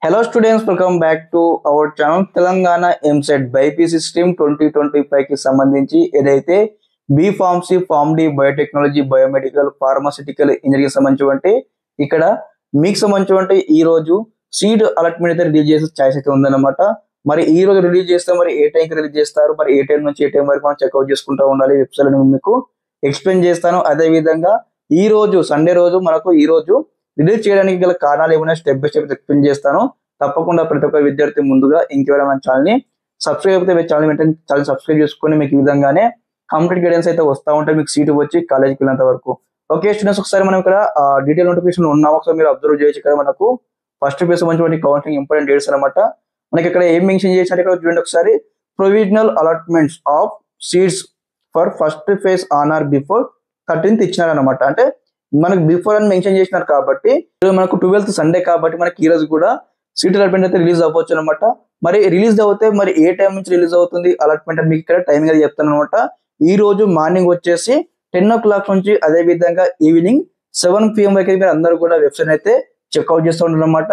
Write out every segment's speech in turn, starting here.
Hello students, welcome back to our channel Telangana MSET BPC Stream 2025 కి సంబంధించి ఏదైతే B pharmacy, pharm D, biotechnology, biomedical, pharmaceutical engineering సంబంధించి ఇక్కడ మీకు సంబంధించి ఈ రోజు సీట్ అలాట్మెంట్ అయితే రిలీజ్ చేసే ఛాయిస్ అయితే ఉందన్నమాట. మరి ఈ రోజు రిలీజ్ చేస్తే మరి ఏ టైంకి రిలీజ్ చేస్తారు, మరి ఏ టైం నుంచి ఏ టైం వరకు మనం చెక్అవుట్ చేసుకుంటూ ఉండాలి వెబ్సైట్ మీకు ఎక్స్ప్లెయిన్ చేస్తాను. అదే విధంగా ఈ రోజు సండే రోజు మనకు ఈ రోజు రిలీజ్ చేయడానికి గల కారణాలు ఏమైనా స్టెప్ బై స్టెప్ ఎక్స్ప్లెయిన్ చేస్తాను. తప్పకుండా ప్రతి ఒక్క విద్యార్థి ముందుగా ఇంకెవరైనా మన ఛానల్ని సబ్స్క్రైబ్ అయితే ఛానల్ వెంటనే ఛానల్ సబ్స్క్రైబ్ చేసుకొని మీకు ఈ విధంగానే కంప్లీట్ గైడెన్స్ అయితే వస్తూ ఉంటాయి మీకు సీటు వచ్చి కాలేజీకి వెళ్ళేంత వరకు. ఓకే స్టూడెంట్స్, ఒకసారి మనం ఇక్కడ డీటెయిల్ నోటిఫికేషన్ ఉన్నాం, ఒకసారి మీరు అబ్జర్వ్ చేయొచ్చు. ఇక్కడ మనకు ఫస్ట్ ఫేజ్ సంబంధించిన కౌంటింగ్ ఇంపార్టెంట్ డేట్స్ అనమాట. మనకి ఇక్కడ ఏం మెన్షన్ చేసినట్టు ఇక్కడ చూడండి ఒకసారి, provisional allotments of seats for first phase on are before 13th ఇచ్చినారు అనమాట. అంటే మనకు బిఫోర్ అని మెన్షన్ చేసినారు కాబట్టి మనకు 12th సండే కాబట్టి మనకి ఈ రోజు కూడా సీట్ అలాట్మెంట్ అయితే రిలీజ్ అవ్వచ్చు అనమాట. మరి రిలీజ్ అవుతే మరి ఏ టైం నుంచి రిలీజ్ అవుతుంది అలాట్మెంట్ అని మీకు ఇక్కడ టైమింగ్ అయితే చెప్తాను అనమాట. ఈ రోజు మార్నింగ్ వచ్చేసి 10 o'clock నుంచి అదే విధంగా ఈవినింగ్ 7 PM వరకు మీరు అందరూ కూడా వెబ్సైట్ అయితే చెక్అవుట్ చేస్తూ ఉంటారు అనమాట.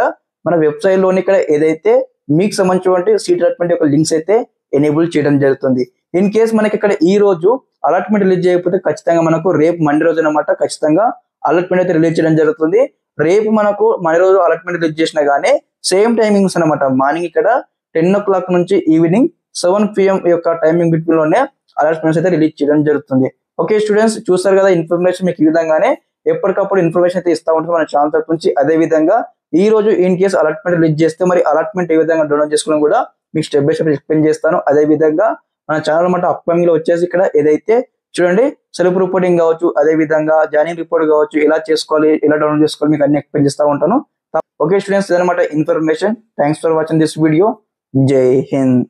మన వెబ్సైట్ లోని ఇక్కడ ఏదైతే మీకు సంబంధించిన సీట్ అలాట్మెంట్ యొక్క లింక్స్ అయితే ఎనేబుల్ చేయడం జరుగుతుంది. ఇన్ కేస్ మనకి ఇక్కడ ఈ రోజు అలాట్మెంట్ రిలీజ్ చేయకపోతే ఖచ్చితంగా మనకు రేపు మండే రోజు అనమాట ఖచ్చితంగా అలాట్మెంట్ అయితే రిలీజ్ చేయడం జరుగుతుంది. రేపు మనకు మండే రోజు అలాట్మెంట్ రిలీజ్ చేసినా గానీ సేమ్ టైమింగ్స్ అనమాట. మార్నింగ్ ఇక్కడ 10 o'clock నుంచి ఈవినింగ్ 7 PM యొక్క టైమింగ్ బిట్వీన్ లోనే అలాట్మెంట్స్ అయితే రిలీజ్ చేయడం జరుగుతుంది. ఓకే స్టూడెంట్స్, చూస్తారు కదా ఇన్ఫర్మేషన్ మీకు ఈ విధంగానే ఎప్పటికప్పుడు ఇన్ఫర్మేషన్ అయితే ఇస్తా ఉంటుంది మన ఛానల్ తరపు నుంచి. అదే విధంగా ఈ రోజు ఇన్ కేసు అలాట్మెంట్ రిలీజ్ చేస్తే మరి అలాట్మెంట్ ఏ విధంగా డౌన్లోడ్ చేసుకోవడం కూడా మీకు స్టెప్ బై స్టెప్ ఎక్స్ప్లెయిన్ చేస్తాను. అదే విధంగా మన ఛానల్ అన్నమాట అప్కమింగ్ లో వచ్చేసి ఇక్కడ ఏదైతే చూడండి సెల్ఫ్ రిపోర్టింగ్ కావచ్చు, అదే విధంగా జాయినింగ్ రిపోర్ట్ కావచ్చు, ఎలా చేసుకోవాలి, ఎలా డౌన్లోడ్ చేసుకోవాలి మీకు అన్ని ఎక్స్ప్లెయిన్ చేస్తూ ఉంటాను. ఓకే స్టూడెంట్స్, ఇదన్నమాట information. Thanks for watching this video. జై హింద్.